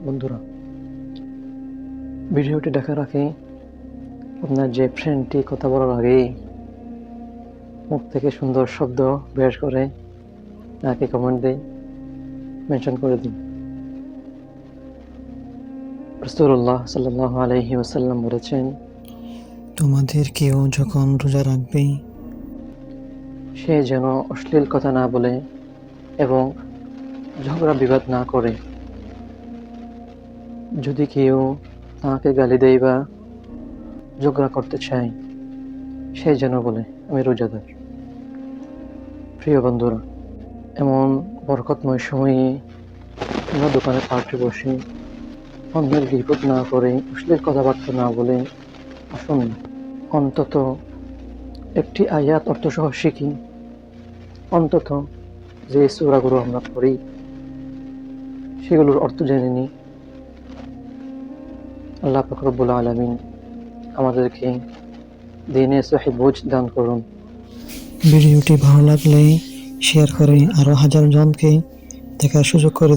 বন্ধুরা, ভিডিওটি দেখার আগে আপনার যে ফ্রেন্ডটি কথা বলার আগেই মুখ থেকে সুন্দর শব্দ বের করে তাকে কমেন্ট দিয়ে মেনশন করে দিন। রাসূলুল্লাহ সাল্লাল্লাহু আলাইহি ওয়াসাল্লাম বলেছেন, তোমাদের কেউ যখন রোজা রাখবে সে যেন অশ্লীল কথা না বলে এবং ঝগড়া বিবাদ না করে। যদি কেউ তাকে গালি দেয় বা ঝগড়া করতে চায়, সে যেন বলে আমি রোজাদার। প্রিয় বন্ধুরা, এমন বরকতময় সময়ে আমরা দোকানে পার্টি বসে অন্যের গিবত না করে, অশ্লীল কথাবার্তা না বলে আসুন অন্তত একটি আয়াত অর্থসহ শিখি। অন্তত যে সূরাগুলো আমরা পড়ি সেগুলোর অর্থ জেনে নিই। আল্লাহ পাক রব্বুল আলামিন আমাদেরকে দ্বীনে সহিহ বুঝ দান করুন। ভিডিওটি ভালো লাগলে শেয়ার করে আরো হাজার জনকে দেখার সুযোগ করে